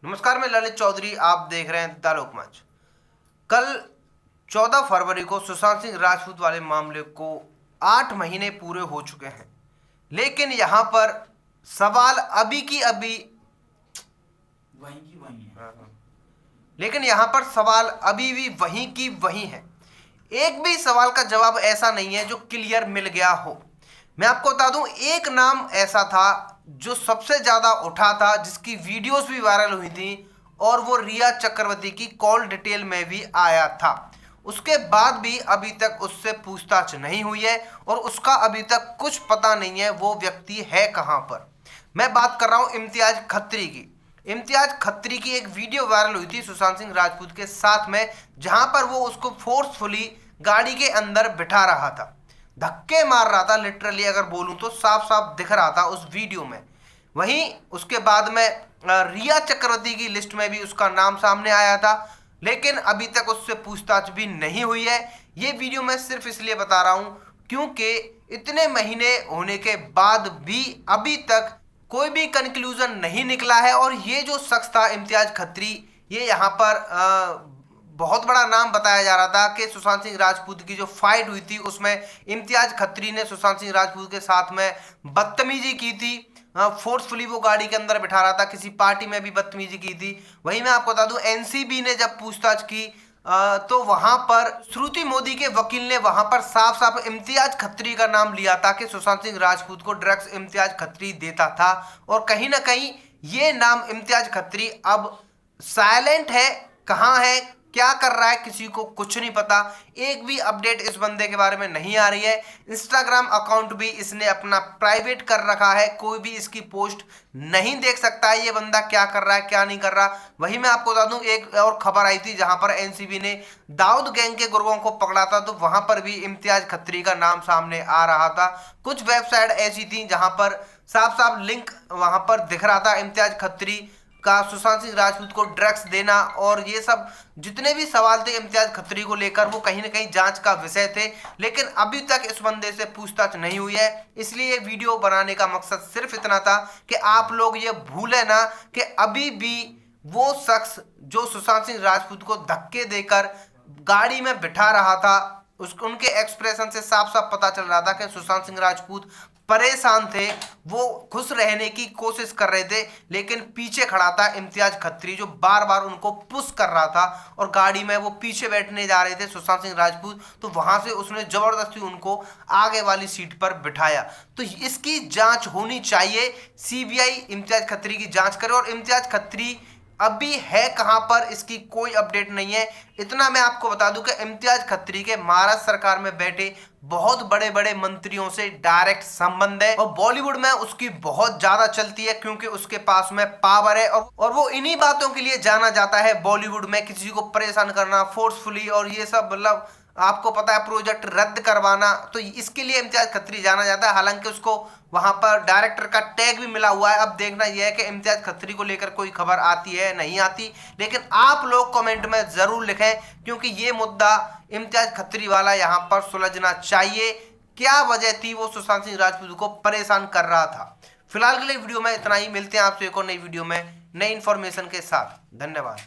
नमस्कार, मैं ललित चौधरी। आप देख रहे हैं द लोकमंच। कल 14 फरवरी को सुशांत सिंह राजपूत वाले मामले को 8 महीने पूरे हो चुके हैं, लेकिन यहाँ पर सवाल अभी की अभी वही है। लेकिन यहाँ पर सवाल अभी भी वहीं की वहीं है। एक भी सवाल का जवाब ऐसा नहीं है जो क्लियर मिल गया हो। मैं आपको बता दूं, एक नाम ऐसा था जो सबसे ज्यादा उठा था, जिसकी वीडियोस भी वायरल हुई थी, और वो रिया चक्रवर्ती की कॉल डिटेल में भी आया था। उसके बाद भी अभी तक उससे पूछताछ नहीं हुई है और उसका अभी तक कुछ पता नहीं है वो व्यक्ति है कहां पर। मैं बात कर रहा हूं इम्तियाज खत्री की। इम्तियाज खत्री की एक वीडियो वायरल हुई थी सुशांत सिंह राजपूत के साथ में, जहां पर वो उसको फोर्सफुली गाड़ी के अंदर बिठा रहा था, धक्के मार रहा था। लिटरली अगर बोलूं तो साफ साफ दिख रहा था उस वीडियो में। वहीं उसके बाद में रिया चक्रवर्ती की लिस्ट में भी उसका नाम सामने आया था, लेकिन अभी तक उससे पूछताछ भी नहीं हुई है। ये वीडियो मैं सिर्फ इसलिए बता रहा हूं क्योंकि इतने महीने होने के बाद भी अभी तक कोई भी कंक्लूजन नहीं निकला है। और ये जो शख्स था इम्तियाज खत्री, ये यहाँ पर बहुत बड़ा नाम बताया जा रहा था कि सुशांत सिंह राजपूत की जो फाइट हुई थी उसमें इम्तियाज खत्री ने सुशांत सिंह राजपूत के साथ में बदतमीजी की थी। फोर्सफुली वो गाड़ी के अंदर बिठा रहा था, किसी पार्टी में भी बदतमीजी की थी। वहीं मैं आपको बता दूं, एनसीबी ने जब पूछताछ की तो वहां पर श्रुति मोदी के वकील ने वहां पर साफ साफ इम्तियाज खत्री का नाम लिया था कि सुशांत सिंह राजपूत को ड्रग्स इम्तियाज खत्री देता था। और कहीं ना कहीं ये नाम इम्तियाज खत्री अब साइलेंट है। कहाँ है, क्या कर रहा है, किसी को कुछ नहीं पता। एक भी अपडेट इस बंदे के बारे में नहीं आ रही है। इंस्टाग्राम अकाउंट भी इसने अपना प्राइवेट कर रखा है, कोई भी इसकी पोस्ट नहीं देख सकता है ये बंदा क्या कर रहा है क्या नहीं कर रहा। वही मैं आपको बता दूं, एक और खबर आई थी जहां पर एनसीबी ने दाऊद गैंग के गुर्गों को पकड़ा था, तो वहां पर भी इम्तियाज खत्री का नाम सामने आ रहा था। कुछ वेबसाइट ऐसी थी जहां पर साफ साफ लिंक वहां पर दिख रहा था इम्तियाज खत्री का सुशांत सिंह राजपूत को ड्रग्स देना, और ये सब जितने भी सवाल थे इम्तियाज खत्री को लेकर वो कहीं ना कहीं जांच का विषय थे। लेकिन अभी तक इस बंदे से पूछताछ नहीं हुई है। इसलिए ये वीडियो बनाने का मकसद सिर्फ इतना था कि आप लोग ये भूले ना कि अभी भी वो शख्स जो सुशांत सिंह राजपूत को धक्के देकर गाड़ी में बिठा रहा था, उनके एक्सप्रेशन से साफ साफ पता चल रहा था कि सुशांत सिंह राजपूत परेशान थे, वो खुश रहने की कोशिश कर रहे थे, लेकिन पीछे खड़ा था इम्तियाज खत्री जो बार बार उनको पुश कर रहा था। और गाड़ी में वो पीछे बैठने जा रहे थे सुशांत सिंह राजपूत, तो वहां से उसने जबरदस्ती उनको आगे वाली सीट पर बिठाया। तो इसकी जांच होनी चाहिए, सीबीआई इम्तियाज खत्री की जांच करे। और इम्तियाज खत्री अभी है कहां पर, इसकी कोई अपडेट नहीं है। इतना मैं आपको बता दूं कि इम्तियाज खत्री के महाराष्ट्र सरकार में बैठे बहुत बड़े बड़े मंत्रियों से डायरेक्ट संबंध है, और बॉलीवुड में उसकी बहुत ज्यादा चलती है क्योंकि उसके पास में पावर है। और वो इन्हीं बातों के लिए जाना जाता है बॉलीवुड में, किसी को परेशान करना फोर्सफुली, और ये सब मतलब आपको पता है प्रोजेक्ट रद्द करवाना। तो इसके लिए इम्तियाज खत्री जाना जाता है। हालांकि उसको वहां पर डायरेक्टर का टैग भी मिला हुआ है। अब देखना यह है कि इम्तियाज खत्री को लेकर कोई खबर आती है नहीं आती, लेकिन आप लोग कमेंट में जरूर लिखें क्योंकि ये मुद्दा इम्तियाज खत्री वाला यहाँ पर सुलझना चाहिए। क्या वजह थी वो सुशांत सिंह राजपूत को परेशान कर रहा था। फिलहाल के लिए वीडियो में इतना ही, मिलते हैं आपसे एक और नई वीडियो में नई इंफॉर्मेशन के साथ। धन्यवाद।